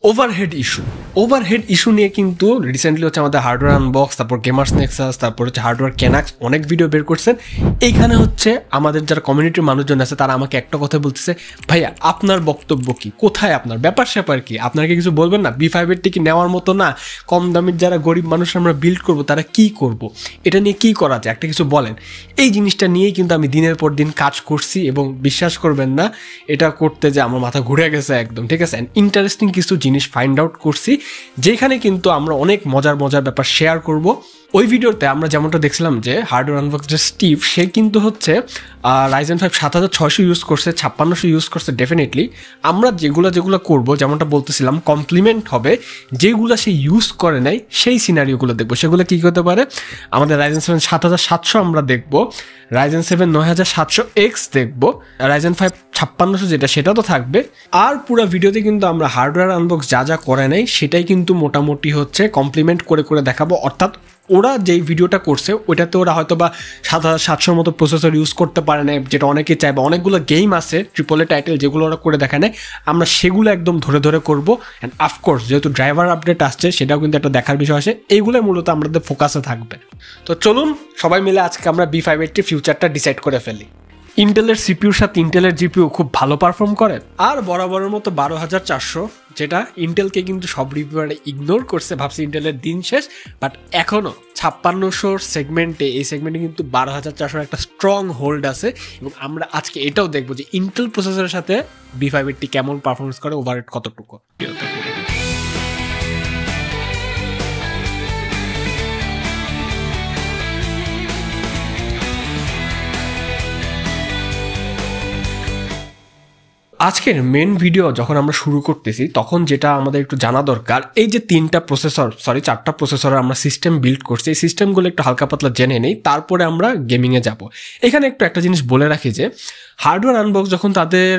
Overhead issue নিয়ে কিন্তু recently হচ্ছে আমাদের হার্ডওয়্যার আনবক্স, তারপর গেমার্স নেক্সাস, তারপর হচ্ছে হার্ডওয়্যার কেনাক্স অনেক ভিডিও বের করছেন। এইখানে হচ্ছে আমাদের যারা কমিউনিটির মানুষজন আছে তারা আমাকে একটা কথা বলতেছে, ভাইয়া আপনার বক্তব্য কি, কোথায় আপনার ব্যাপার স্যাপার কি, আপনাকে কিছু বলবেন না? B580 কি নেওয়ার মতো না? কম দামের যারা গরিব মানুষ আমরা বিল্ড করবো তারা কি করব, এটা নিয়ে কি করা যায়, একটা কিছু বলেন। এই জিনিসটা নিয়েই কিন্তু আমি দিনের পর দিন কাজ করছি এবং বিশ্বাস করবেন না, এটা করতে যে আমার মাথা ঘুরে গেছে একদম, ঠিক আছে। ইন্টারেস্টিং কিছু জিনিস ফাইন্ড আউট করছি যেখানে কিন্তু আমরা অনেক মজার ব্যাপার শেয়ার করব। ওই ভিডিওতে আমরা যেমনটা দেখছিলাম যে হার্ডওয়্যার আনবক্স যে স্টিভ, সে কিন্তু হচ্ছে Ryzen 5 7600 ইউজ করছে, 5600 ইউজ করছে। ডেফিনেটলি আমরা যেগুলো করব, যেমনটা বলতেছিলাম, কমপ্লিমেন্ট হবে যেগুলো সে ইউজ করে নাই সেই সিনারিওগুলো দেখবো। সেগুলো কী হতে পারে? আমাদের Ryzen 7 7700 আমরা দেখবো, Ryzen 7 9700X দেখবো, Ryzen 5 5600 যেটা সেটা তো থাকবে। আর পুরো ভিডিওতে কিন্তু আমরা হার্ডওয়্যার আনবক্স যা করে নাই সেটাই কিন্তু মোটামুটি হচ্ছে কমপ্লিমেন্ট করে দেখাবো। অর্থাৎ ওরা যেই ভিডিওটা করছে ওইটাতে ওরা হয়তো বা 7700 মতো প্রসেসর ইউজ করতে পারে না, যেটা অনেকে চায়, বা অনেকগুলো গেম আছে AAA টাইটেল যেগুলো ওরা করে দেখায় না, আমরা সেগুলো একদম ধরে করবো। অ্যান্ড অফকোর্স যেহেতু ড্রাইভার আপডেট আসছে সেটাও কিন্তু একটা দেখার বিষয় আছে, এইগুলোই মূলত আমাদের ফোকাসে থাকবে। তো চলুন সবাই মিলে আজকে আমরা B580 ফিউচারটা ডিসাইড করে ফেলি। ইন্টেলের সিপিউর সাথে ইন্টেলের জিপিউ খুব ভালো পারফর্ম করে, আর বরাবরের মতো 12400, যেটা ইন্টেলকে কিন্তু সব রিভিউয়ারে ইগনোর করছে, ভাবছি ইন্টেলের দিন শেষ। বাট এখনও 5600 সেগমেন্টে, এই সেগমেন্টে কিন্তু 12400 একটা স্ট্রং হোল্ড আছে। এবং আমরা আজকে এটাও দেখবো যে ইন্টেল প্রসেসরের সাথে B580 কেমন পারফরমেন্স করে, ওভারহেড কতটুকু। আজকের মেন ভিডিও যখন আমরা শুরু করতেছি তখন যেটা আমাদের একটু জানা দরকার, এই যে 4টা প্রসেসর আমরা সিস্টেম বিল্ড করছি, এই সিস্টেমগুলো একটু হালকা পাতলা জেনে নেই, তারপরে আমরা গেমিংয়ে যাব। এখানে একটা জিনিস বলে রাখি যে হার্ডওয়্যার আনবক্স যখন তাদের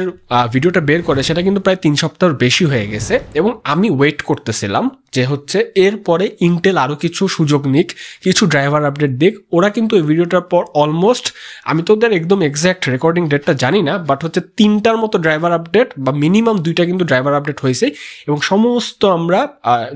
ভিডিওটা বের করে সেটা কিন্তু প্রায় 3 সপ্তাহের বেশি হয়ে গেছে, এবং আমি ওয়েট করতেছিলাম যে হচ্ছে এরপরে ইন্টেল আরও কিছু সুযোগ নিক, কিছু ড্রাইভার আপডেট দিক। ওরা কিন্তু এই ভিডিওটার পর অলমোস্ট, আমি তো ওদের একদম এক্স্যাক্ট রেকর্ডিং ডেটটা জানি না, বাট হচ্ছে 3টার মতো ড্রাইভার আপডেট বা মিনিমাম 2টা কিন্তু ড্রাইভার আপডেট হয়েছে। এবং সমস্ত আমরা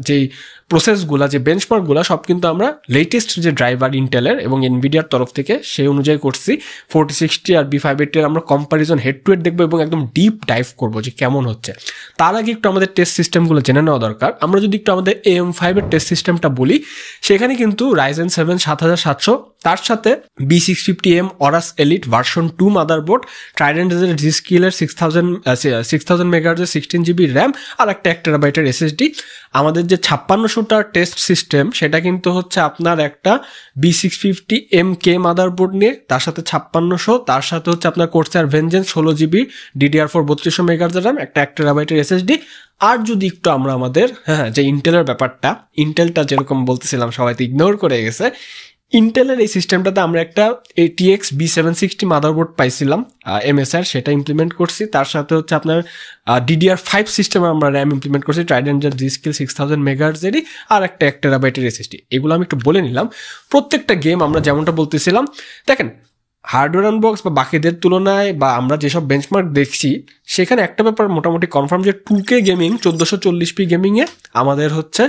যেই প্রসেসগুলা, যে বেঞ্চমার্কগুলো সব কিন্তু আমরা লেটেস্ট যে ড্রাইভার ইন্টেলের এবং এনভিডিয়ার তরফ থেকে সেই অনুযায়ী করছি। 4060 আর B580 আমরা কম্পারিজন হেড টু হেড দেখবো এবং একদম ডিপ ডাইভ করবো যে কেমন হচ্ছে। তার আগে একটু আমাদের টেস্ট সিস্টেমগুলো জেনে নেওয়া দরকার। আমরা যদি একটু আমাদের AM5 এর টেস্ট সিস্টেমটা বলি, সেখানে কিন্তু Ryzen 7 7700, তার সাথে B650M Aorus Elite version 2 motherboard, Trident G-Skiller 6000 MHz 16GB RAM, আর একটা 1TB SSD। আমাদের যে 5600টার টেস্ট সিস্টেম সেটা কিন্তু হচ্ছে আপনার একটা B650MK মাদারবোর্ড নিয়ে, তার সাথে 5600, তার সাথে হচ্ছে আপনার Corsair Vengeance 16GB DDR4 3200 MHz RAM, একটা 1TB SSD। আর যদি একটু আমরা আমাদের যে ইন্টেলের ব্যাপারটা, ইন্টেলটা যেরকম বলতেছিলাম সবাই তো ইগনোর করে গেছে, ইন্টেলের এই সিস্টেমটাতে আমরা একটা ATX B760 মাদারবোর্ড পাইছিলাম MSR, সেটা ইমপ্লিমেন্ট করছি। তার সাথে হচ্ছে আপনার DDR5 সিস্টেমে আমরা র্যাম ইমপ্লিমেন্ট করছি, Trident G-Skill 6000 MHz আর একটা 1TB SSD। এগুলো আমি একটু বলে নিলাম। প্রত্যেকটা গেম আমরা যেমনটা বলতেছিলাম, দেখেন হার্ডওয়্যার আনবক্স বা বাকিদের তুলনায় বা আমরা যেসব বেঞ্চমার্ক দেখছি সেখানে একটা ব্যাপার মোটামুটি কনফার্ম যে 2K গেমিং 1440p গেমিংয়ে আমাদের হচ্ছে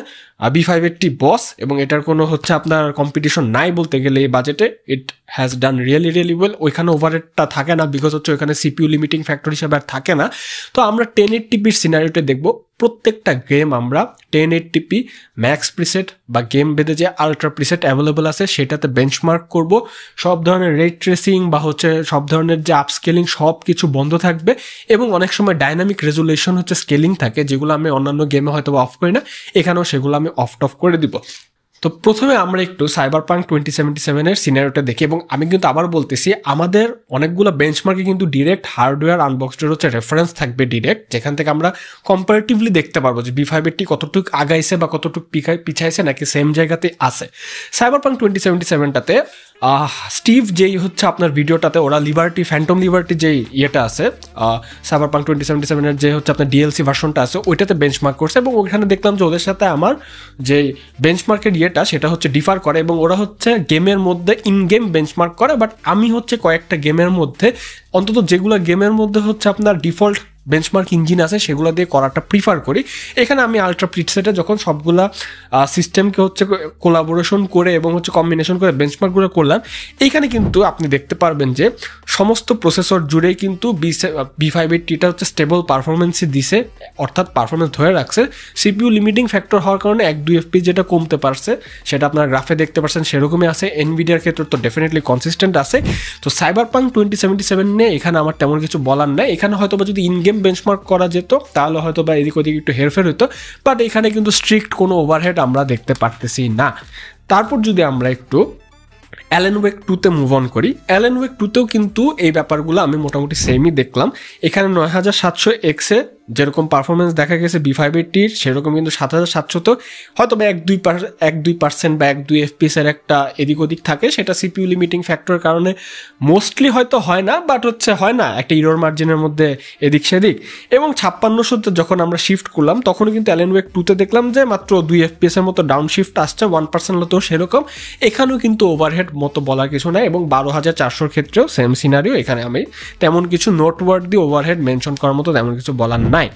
B580 বস, এবং এটার কোনো হচ্ছে আপনার কম্পিটিশন নাই বলতে গেলে এই বাজেটে। It has done really well. ওইখানে ওভারহেডটা থাকে না, বিকজ হচ্ছে ওইখানে CPU লিমিটিং ফ্যাক্টর হিসাবে আর থাকে না। তো আমরা 1080pর সিনারিওতে দেখবো প্রত্যেকটা গেম আমরা 1080p ম্যাক্স প্রিসেট বা গেম বেঁধে যে আলট্রা প্রিসেট অ্যাভেলেবল আছে সেটাতে বেঞ্চমার্ক করব। সব ধরনের রে ট্রেসিং বা হচ্ছে সব ধরনের যে আপস্কেলিং সব কিছু বন্ধ থাকবে, এবং অনেক সময় ডাইনামিক রেজুলেশন হচ্ছে স্কেলিং থাকে, যেগুলো আমি অন্যান্য গেমে হয়তো অফ করি না, এখানেও সেগুলো আমি অফ করে দিব। তো প্রথমে আমরা একটু Cyberpunk 2077 এর সিনারিওটা দেখি, এবং আমি কিন্তু আবার বলতেছি আমাদের অনেকগুলো বেঞ্চমার্কে কিন্তু ডিরেক্ট হার্ডওয়্যার আনবক্সডের হচ্ছে রেফারেন্স থাকবে ডিরেক্ট, যেখান থেকে আমরা কম্পারেটিভলি দেখতে পারবো যে B580 কতটুকু আগাইছে বা কতটুকু পিছাইছে নাকি সেম জায়গাতে আছে। Cyberpunk 2077টাতে স্টিভ যেই হচ্ছে আপনার ভিডিওটাতে ওরা ফ্যান্টম লিবার্টি যেই ইয়েটা আছে Cyberpunk 2077 এর যে হচ্ছে আপনার DLC ভার্সনটা আছে ওইটাতে বেঞ্চমার্ক করছে, এবং ওইখানে দেখলাম যে ওদের সাথে আমার যে বেঞ্চমার্কের ইয়েটা সেটা হচ্ছে ডিফার করে, এবং ওরা হচ্ছে গেমের মধ্যে ইন গেম বেঞ্চমার্ক করে। বাট আমি হচ্ছে কয়েকটা গেমের মধ্যে, অন্তত যেগুলো গেমের মধ্যে হচ্ছে আপনার ডিফল্ট বেঞ্চমার্ক ইঞ্জিন আছে সেগুলো দিয়ে করাটা প্রিফার করি। এখানে আমি আলট্রা প্রিসেটে যখন সবগুলা সিস্টেমকে হচ্ছে কোলাবোরেশন করে এবং হচ্ছে কম্বিনেশন করে বেঞ্চমার্কগুলো করলাম, এইখানে কিন্তু আপনি দেখতে পারবেন যে সমস্ত প্রসেসর জুড়েই কিন্তু B580টা হচ্ছে স্টেবল পারফরমেন্সই দিছে, অর্থাৎ পারফরমেন্স ধরে রাখছে। সিপিইউ লিমিটিং ফ্যাক্টর হওয়ার কারণে 1-2 FPS যেটা কমতে পারছে সেটা আপনার গ্রাফে দেখতে পাচ্ছেন সেরকমই আছে। এনভিডিয়ার ক্ষেত্রে তো ডেফিনেটলি কনসিস্টেন্ট আছে। তো সাইবারপাঙ্ক 2077 নিয়ে এখানে আমার তেমন কিছু বলার নাই। এখানে হয়তো বা যদি ইনগেম বেঞ্চমার্ক করা যেত তাহলে হয়তো বা এদিক ওদিক একটু হেরফের হতো, বাট এখানে কিন্তু স্ট্রিক্ট কোনো ওভারহেড আমরা দেখতে পারতেছি না। তারপর যদি আমরা একটু অ্যালেন ওয়েক 2-তে মুভ অন করি, অ্যালেন ওয়েক 2-তেও কিন্তু এই ব্যাপারগুলো আমি মোটামুটি সেমই দেখলাম। এখানে 9700X-এ যেরকম পারফরমেন্স দেখা গেছে B580-র, সেরকম কিন্তু 7700-তেও হয়তো বা 1-2% বা 1-2 FPS এর একটা এদিক ওদিক থাকে, সেটা সিপিইউ লিমিটিং ফ্যাক্টরের কারণে মোস্টলি হয়তো হয় না, বাট হচ্ছে হয় না একটা ইরর মার্জিনের মধ্যে এদিক সেদিক। এবং 5600-তে যখন আমরা শিফট করলাম তখন কিন্তু অ্যালেন ওয়েক 2-তে দেখলাম যে মাত্র 2 FPS এর মতো ডাউন শিফট আসছে, 1% হতেও সেরকম। এখানেও কিন্তু ওভারহেড মতো বলার কিছু নাই, এবং 12400-র ক্ষেত্রেও সেম সিনারিও। এখানে আমি তেমন কিছু নোটওয়ার্দি ওভারহেড মেনশন করার মতো তেমন কিছু বলার নাই।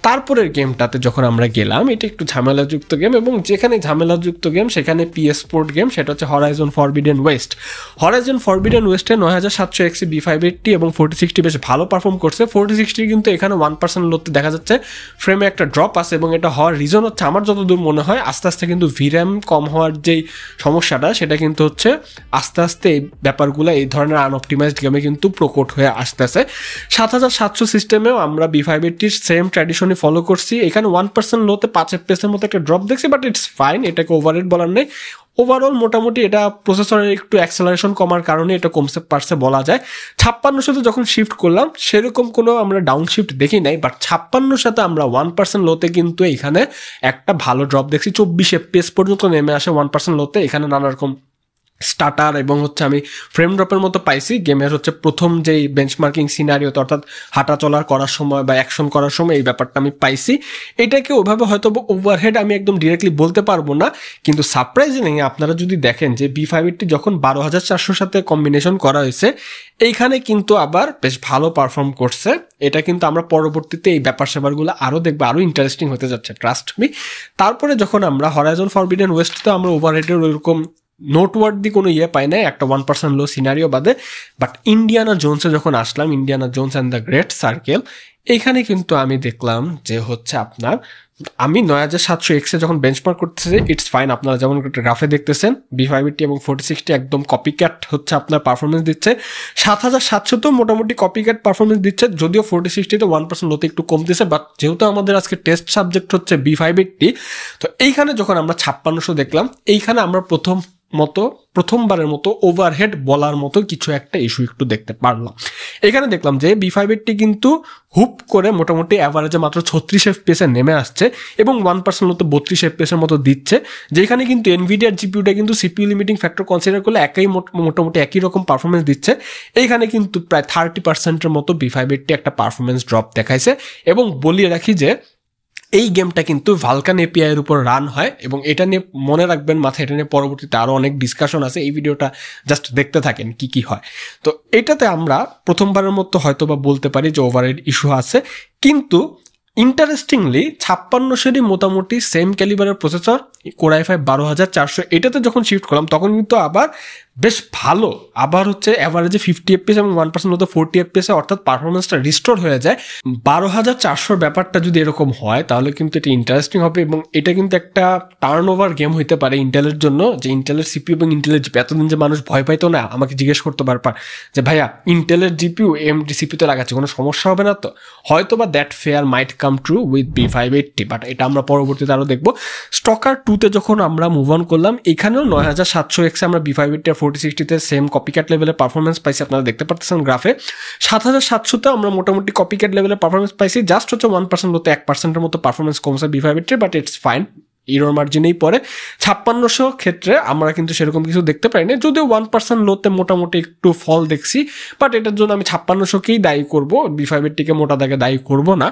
তারপরের গেমটাতে যখন আমরা গেলাম, এটা একটু ঝামেলাযুক্ত গেম, এবং যেখানে ঝামেলাযুক্ত গেম সেখানে PS পোর্ট গেম, সেটা হচ্ছে Horizon Forbidden West. Horizon Forbidden ওয়েস্টে 9700X B580 এবং 4060 বেশ ভালো পারফর্ম করছে। 4060 কিন্তু এখানে 1% লোতে দেখা যাচ্ছে ফ্রেমে একটা ড্রপ আছে, এবং এটা হওয়ার রিজন হচ্ছে আমার যতদূর মনে হয় আস্তে আস্তে কিন্তু VRAM কম হওয়ার যেই সমস্যাটা সেটা কিন্তু হচ্ছে আস্তে আস্তে এই ব্যাপারগুলো এই ধরনের আনঅপটিমাইজড গেমে কিন্তু প্রকট হয়ে আসতেছে। 7700 সিস্টেমেও আমরা B580-র সেম ট্র্যাডিশনে ফলো করছি। এখানে 1% লোতে 5 FPS এর মতো একটা ড্রপ দেখছি, বাট ইটস ফাইন, এটাকে ওভাররেট বলার নেই। ওভারঅল মোটামুটি এটা প্রসেসরের একটু অ্যাক্সেলারেশন কমার কারণে এটা কমতে পারছে বলা যায়। 5600-তে যখন শিফট করলাম সেরকম কোনো আমরা ডাউন শিফট দেখি নাই, বাট 5600-র সাথে আমরা 1% লোতে কিন্তু এখানে একটা ভালো ড্রপ দেখছি। 24 FPS পর্যন্ত নেমে আসে 1% লোতে। এখানে নানা রকম স্টার্টার এবং হচ্ছে আমি ফ্রেম ড্রপের মতো পাইছি। গেমের হচ্ছে প্রথম যেই বেঞ্চমার্কিং সিনারিওতে, অর্থাৎ হাঁটা চলার করার সময় বা অ্যাকশন করার সময় এই ব্যাপারটা আমি পাইছি। এটাকে ওভাবে হয়তো ওভারহেড আমি একদম ডিরেক্টলি বলতে পারবো না, কিন্তু সারপ্রাইজিং আপনারা যদি দেখেন যে B580 যখন 12400-র সাথে কম্বিনেশন করা হয়েছে এইখানে কিন্তু আবার বেশ ভালো পারফর্ম করছে। এটা কিন্তু আমরা পরবর্তীতে এই ব্যাপার স্যাপারগুলো আরও দেখবো, আরও ইন্টারেস্টিং হতে যাচ্ছে, ট্রাস্ট মি। তারপরে যখন আমরা হরাইজন ফরবিডেন ওয়েস্টে আমরা ওভারহেডের ওইরকম নোটওয়ার্দি কোনো পাই নাই, একটা 1% লো সিনারিও বাদে। বাট ইন্ডিয়ানা জোনসে যখন আসলাম, Indiana Jones and the Great Circle, এইখানে কিন্তু আমি দেখলাম যে হচ্ছে আপনার আমি 9700X-এ যখন বেঞ্চমার্ক করতেছি ইটস ফাইন। আপনারা যেমন গ্রাফে দেখতেছেন B580 এবং 4060 একদম কপিক্যাট হচ্ছে আপনার পারফরমেন্স দিচ্ছে। 7700-তেও মোটামুটি কপিক্যাট পারফরমেন্স দিচ্ছে, যদিও 4060-তে 1% লোতে একটু কমতেছে। বাট যেহেতু আমাদের আজকে টেস্ট সাবজেক্ট হচ্ছে B580, তো এইখানে যখন আমরা 5600 দেখলাম, এইখানে আমরা প্রথমবারের মতো ওভারহেড বলার মতো কিছু একটা ইস্যু একটু দেখতে পারলাম। এখানে দেখলাম যে B580 কিন্তু হুপ করে মোটামুটি অ্যাভারেজে মাত্র 36 FPS নেমে আসছে, এবং 1% মতো 32 FPS এর মতো দিচ্ছে, যেখানে কিন্তু এনভিডিয়ার জিপিউটা কিন্তু সিপিইউ লিমিটিং ফ্যাক্টর কনসিডার করলে মোটামুটি একই রকম পারফরমেন্স দিচ্ছে। এইখানে কিন্তু প্রায় 30%-এর মতো B580 একটা পারফরমেন্স ড্রপ দেখাইছে। এবং বলিয়ে রাখি যে এই গেমটা কিন্তু ভালকান এপিআই এর উপর রান হয়, এবং এটা নিয়ে মনে রাখবেন মাথায়, এটা নিয়ে পরবর্তীতে আরও অনেক ডিসকাশন আছে। এই ভিডিওটা জাস্ট দেখতে থাকেন কি কি হয়। তো এটাতে আমরা প্রথমবারের মতো হয়তো বা বলতে পারি যে ওভারহেড ইস্যু আছে, কিন্তু ইন্টারেস্টিংলি 5600-এরই মোটামুটি সেম ক্যালিবারের প্রসেসর কোর i5 12400, এটাতে যখন শিফট করলাম তখন কিন্তু আবার বেশ ভালো, আবার হচ্ছে অ্যাভারেজে 50 FPS এবং 1% মতো 40 FPS, অর্থাৎ পারফরমেন্সটা রিস্টোর হয়ে যায়। 12400 ব্যাপারটা যদি এরকম হয় তাহলে কিন্তু এটা ইন্টারেস্টিং হবে, এবং এটা কিন্তু একটা টার্ন ওভার গেম হইতে পারে ইন্টেলের জন্য। যে ইন্টেলের সিপিইউ এবং ইন্টেলের জিপিইউ, এতদিন যে মানুষ ভয় পাইতো না, আমাকে জিজ্ঞেস করতে পারবা যে ভাইয়া ইন্টেলের জিপিইউ AMD সিপিইউতে লাগাচ্ছে কোনো সমস্যা হবে না তো? হয়তো বা that fair might come true with B580, but এটা আমরা পরবর্তীতে আরও দেখবো। স্টকার 2-তে যখন আমরা মুভ অন করলাম, এখানেও 9700X-এ আমরা B580 আর 4060-তে সেম কপিক্যাট লেভেলের পারফরমেন্স পাইছি, আপনারা দেখতে পাচ্ছেন গ্রাফে। 7700-তেও আমরা মোটামুটি কপিক্যাট লেভেলের পারফরমেন্স পাইছি, জাস্ট হচ্ছে 1% হতে 1%-এর মতো পারফরমেন্স কমছে B580, but it's fine, error মার্জিনেই পড়ে। 5600 ক্ষেত্রে আমরা কিন্তু সেরকম কিছু দেখতে পাই না, যদিও 1% লোতে মোটামুটি একটু ফল দেখছি, বাট এটার জন্য আমি 5600-কেই দায়ী করবো, B580-কে মোটা দাগে দায়ী করবো না।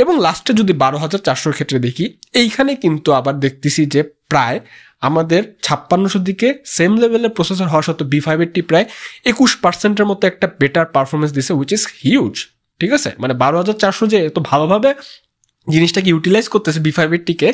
এবং লাস্টে যদি 12400-র ক্ষেত্রে দেখি, এইখানে কিন্তু আবার দেখতেছি যে প্রায় আমাদের 5600 দিকে সেম লেভেলের প্রসেসর হওয়া সত্ত্বেও B580 প্রায় 21%-এর মতো একটা বেটার পারফরমেন্স দিছে, উইচ ইজ হিউজ। ঠিক আছে, মানে 12400 যে এত ভালোভাবে জিনিসটাকে ইউটিলাইজ করতেছে B580-কে,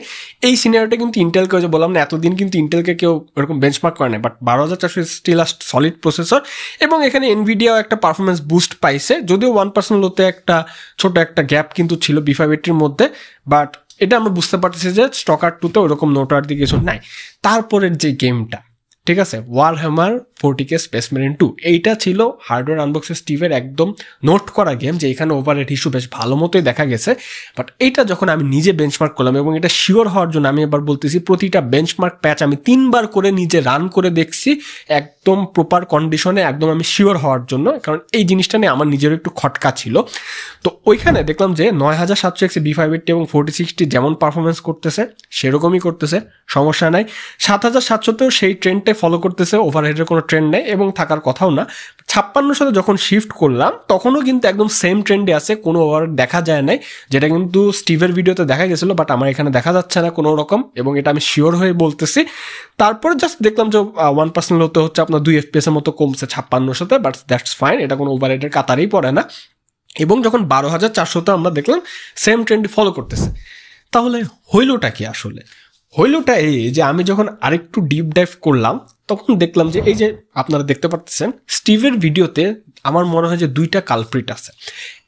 এই সিনারিওটা কিন্তু ইন্টেলকে যে বললাম না এতদিন কিন্তু ইন্টেলকে কেউ এরকম বেঞ্চমার্ক করে না, but 12400 still a solid processor. এবং এখানে এনভিডিয়াও একটা পারফরমেন্স বুস্ট পাইছে, যদিও 1% লোতে একটা ছোট একটা গ্যাপ কিন্তু ছিল B580-র মধ্যে, বাট এটা আমরা বুঝতে পারতেছি যে স্টকার 2-তে ওরকম নোটার দিকে কিছু নাই। তারপরের যে গেমটা, ঠিক আছে, ওয়ারহ্যামার 40K স্পেস মেরিন 2, এইটা ছিল হার্ডওয়্যার আনবক্সে স্টিভের একদম নোট করা গেম, যে এখানে ওভারহেড ইস্যু বেশ ভালো মতোই দেখা গেছে। বাট এইটা যখন আমি নিজে বেঞ্চমার্ক করলাম, এবং এটা শিওর হওয়ার জন্য আমি এবার বলতেছি প্রতিটা বেঞ্চমার্ক প্যাচ আমি 3বার করে নিজে রান করে দেখছি একদম প্রপার কন্ডিশনে, একদম আমি শিওর হওয়ার জন্য, কারণ এই জিনিসটা নিয়ে আমার নিজেরও একটু খটকা ছিল। তো ওইখানে দেখলাম যে 9700X B580 এবং 4060 যেমন পারফরমেন্স করতেছে সেরকমই করতেছে, সমস্যা নাই। 7700-তেও সেই ট্রেন্ডটা ফলো করতেছে, ওভারহেডের কোনো ট্রেন্ড নেই এবং থাকার কথাও না। 5600-তে যখন শিফট করলাম তখনও কিন্তু একদম সেম ট্রেন্ডে আছে, কোনো ওভারহেড দেখা যায় নাই, যেটা কিন্তু স্টিভের ভিডিওতে দেখা গেছিল, বাট আমার এখানে দেখা যাচ্ছে না কোনো রকম, এবং এটা আমি শিওর হয়ে বলতেছি। তারপরে জাস্ট দেখলাম যে 1% হতে হচ্ছে আপনার 2 FPS এর মতো কমছে 5600-তে, বাট দ্যাটস ফাইন, এটা কোনো ওভারহেডের কাতারেই পড়ে না। এবং যখন 12400-তে আমরা দেখলাম সেম ট্রেন্ড ফলো করতেছে। তাহলে হইলোটা কি আসলে? হইলোটা এই যে আমি যখন আরেকটু ডিপ ডাইভ করলাম তখন দেখলাম যে এই যে আপনারা দেখতে পাচ্ছেন স্টিভের ভিডিওতে আমার মনে হয় যে 2টা কালপ্রিট আছে।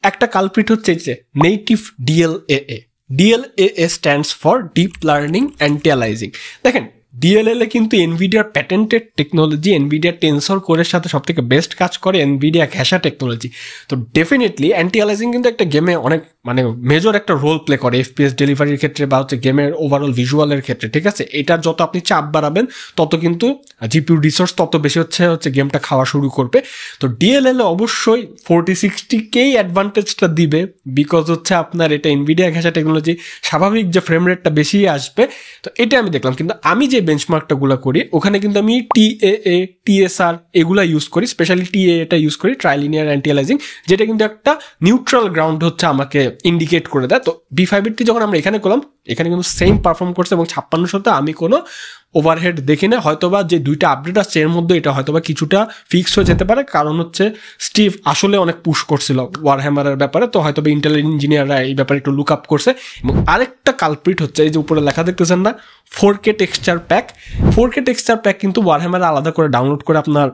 একটা কালপ্রিট হচ্ছে যে native DLAA। DLAA stands for deep learning antialiasing. দেখেন DLLA কিন্তু এনভিডিয়ার প্যাটেন্টেড টেকনোলজি, এনভিডিয়ার টেনসর কোরের সাথে সব থেকে বেস্ট কাজ করে এনভিডিয়া ঘেঁষা টেকনোলজি। তো ডেফিনেটলি অ্যান্টি-অ্যালাইজিং কিন্তু একটা গেমে অনেক মানে মেজর একটা রোল প্লে করে FPS ডেলিভারির ক্ষেত্রে বা হচ্ছে গেমের ওভারঅল ভিজুয়ালের ক্ষেত্রে, ঠিক আছে। এটার যত আপনি চাপ বাড়াবেন তত কিন্তু GPU রিসোর্স তত বেশি হচ্ছে গেমটা খাওয়া শুরু করবে। তো DLLA অবশ্যই 4060-কেই অ্যাডভান্টেজটা দিবে, বিকজ হচ্ছে আপনার এটা এনভিডিয়া ঘেঁষা টেকনোলজি, স্বাভাবিক যে ফ্রেম রেটটা বেশি আসবে। তো এটা আমি দেখলাম, কিন্তু আমি যে বেঞ্চমার্কটাগুলো করি ওখানে কিন্তু আমি TAA TSR এগুলা ইউজ করি, স্পেশালি TAA-টা ইউজ করি, ট্রাইলিনিয়ার অ্যান্টি-অ্যালাইজিং, যেটা কিন্তু একটা নিউট্রাল গ্রাউন্ড হচ্ছে আমাকে ইন্ডিকেট করে দেয়। তো B580 যখন আমরা এখানে করলাম এখানে কিন্তু সেম পারফর্ম করছে, এবং 5600-তে আমি কোনো ওভারহেড দেখি না। হয়তোবা যে 2টা আপডেট আসছে এর মধ্যে এটা হয়তোবা কিছুটা ফিক্স হয়ে যেতে পারে, কারণ হচ্ছে স্টিভ আসলে অনেক পুশ করছিল ওয়ারহ্যামারের ব্যাপারে, তো হয়তোবা ইন্টেল ইঞ্জিনিয়াররা এই ব্যাপারে একটু লুক আপ করছে। এবং আরেকটা কালপ্রিট হচ্ছে এই যে উপরে লেখা দেখতেছেন না 4K texture pack. 4K texture pack কিন্তু ওয়ারহ্যামারে আলাদা করে ডাউনলোড করে আপনার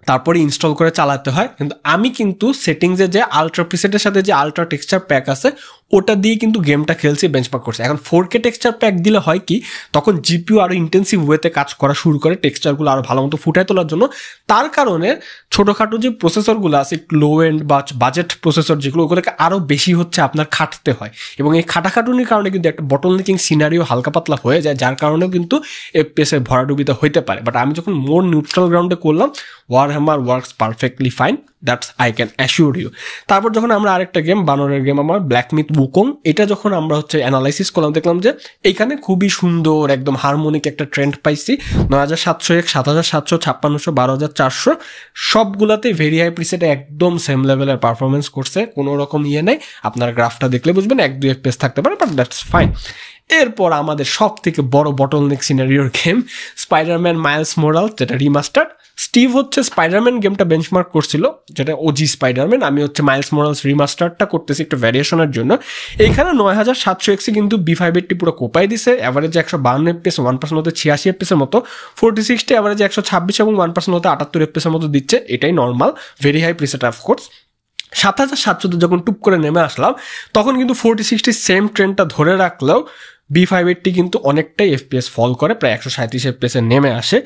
তারপরে ইনস্টল করে চালাতে হয়, কিন্তু আমি কিন্তু সেটিংসে যে আলট্রা প্রিসেটের সাথে যে আলট্রা টেক্সচার প্যাক আছে ওটা দিয়ে কিন্তু গেমটা খেলছি, বেঞ্চমার্ক করছে। এখন 4K টেক্সচার প্যাক দিলে হয় কি, তখন GPU আরও ইন্টেন্সিভ ওয়েতে কাজ করা শুরু করে টেক্সচারগুলো আরও ভালো মতো ফুটায় তোলার জন্য। তার কারণে ছোটোখাটো যে প্রসেসরগুলো আছে একটু লো এন্ড বা বাজেট প্রসেসর যেগুলো, ওগুলোকে আরও বেশি হচ্ছে আপনার খাটতে হয়, এবং এই খাটাখাটুনির কারণে কিন্তু একটা বটলনেকিং সিনারিও হালকা পাতলা হয়ে যায়, যার কারণেও কিন্তু FPS-এর ভরাডুবিতে হইতে পারে। বাট আমি যখন মোর নিউট্রাল গ্রাউন্ডে করলাম Warhammer works perfectly fine, that's I can assure you. তারপর যখন আমরা আরেকটা গেম বানরের গেম আমার ব্ল্যাক মিথ উকং, এটা যখন আমরা হচ্ছে অ্যানালাইসিস করলাম দেখলাম যে এইখানে খুবই সুন্দর একদম হারমোনিক একটা ট্রেন্ড পাইছি। 9700X 7700 5600 12400 সবগুলাতেই ভেরি হাই প্রিসেটে একদম সেম লেভেলের পারফরমেন্স করছে, কোনো রকম ইয়ে নেই। আপনার গ্রাফটা দেখলে বুঝবেন 1-2 FPS থাকতে পারে, বাট দ্যাটস ফাইন। এরপর আমাদের সব থেকে বড় বটলনেক সিনারিওর গেম স্পাইডারম্যান মাইলস মোরালস, যেটা রিমাস্টার্ড। স্টিভ হচ্ছে স্পাইডারম্যান গেমটা বেঞ্চমার্ক করছিল, যেটা OG স্পাইডারম্যান, আমি হচ্ছে মাইলস মোরালস রিমাস্টারটা করতেছি একটু ভ্যারিয়েশনের জন্য। এইখানে 9700X-এ কিন্তু B580 পুরো কোপাই দিছে, অ্যাভারেজে 152 FPS, 1% হতে 86 FPS-এর মতো। 4060 অ্যাভারেজে 126 এবং 1% হতে 78 FPS-এর মতো দিচ্ছে, এটাই normal, very high preset of course. 7700-তে যখন টুপ করে নেমে আসলাম তখন কিন্তু 4060 সেম ট্রেন্ডটা ধরে রাখলেও B580 কিন্তু অনেকটাই FPS ফল করে, প্রায় 137 FPS-এ নেমে আসে।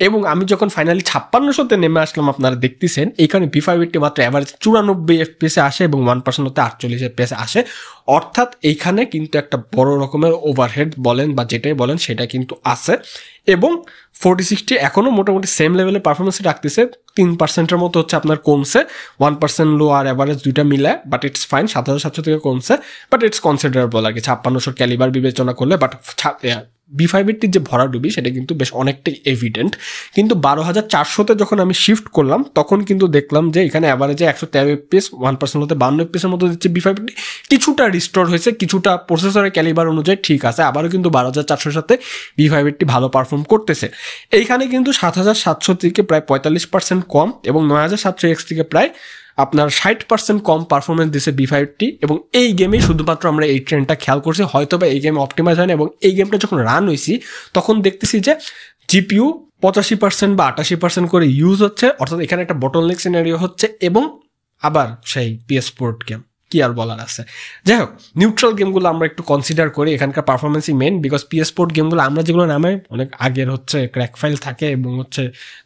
এবং আমি যখন ফাইনালি 5600-তে নেমে আসলাম আপনারা দেখতেছেন এইখানে B580 মাত্র অ্যাভারেজ 94 FPS-এ আসে এবং 1% হতে 48 FPS-এ আসে। অর্থাৎ এইখানে কিন্তু একটা বড় রকমের ওভারহেড বলেন বা যেটাই বলেন সেটা কিন্তু আছে। এবং 4060 এখনও মোটামুটি সেম লেভেলে পারফরমেন্স রাখতেছে, 3%-এর মতো হচ্ছে আপনার কমছে, 1% লো আর অ্যাভারেজ দুইটা মিলায়, বাট ইটস ফাইন। 7700 থেকে কমছে, বাট ইটস কনসিডারেবল আর কি 5600 ক্যালিবার বিবেচনা করলে। বাট B580 যে ভরাডুবি সেটা কিন্তু বেশ অনেকটাই এভিডেন্ট। কিন্তু 12400-তে যখন আমি শিফট করলাম তখন কিন্তু দেখলাম যে এখানে অ্যাভারেজে 113 FPS, 1% হতে 52 FPS-এর মতো দিচ্ছে B580। কিছুটা রিস্টোর হয়েছে, কিছুটা প্রসেসরের ক্যালিবার অনুযায়ী ঠিক আছে, আবারও কিন্তু 12400-র সাথে B580 ভালো পারফর্ম করতেছে। এইখানে কিন্তু 7700 থেকে প্রায় 45% কম এবং 9700X থেকে প্রায় আপনার 60% কম পারফরমেন্স দিছে B580 এবং এই গেমে শুধুমাত্র আমরা এই ট্রেন্ডটা খেয়াল করছি, হয়তো বা এই গেমে অপটিমাইজ হয় না। এবং এই গেমটা যখন রান হয়েছি তখন দেখতেছি যে জিপিইউ 85% বা 88% করে ইউজ হচ্ছে, অর্থাৎ এখানে একটা বটলনেক সিনারিও হচ্ছে। এবং আবার সেই PS পোর্ট গেম, কি আর বলার আছে। যাই হোক, নিউট্রাল গেমগুলো আমরা একটু কনসিডার করি, এখানকার পারফরমেন্সই মেন, বিকজ PS পোর্ট গেমগুলো আমরা যেগুলো নামাই অনেক আগের হচ্ছে ক্র্যাক ফাইল থাকে এবং হচ্ছে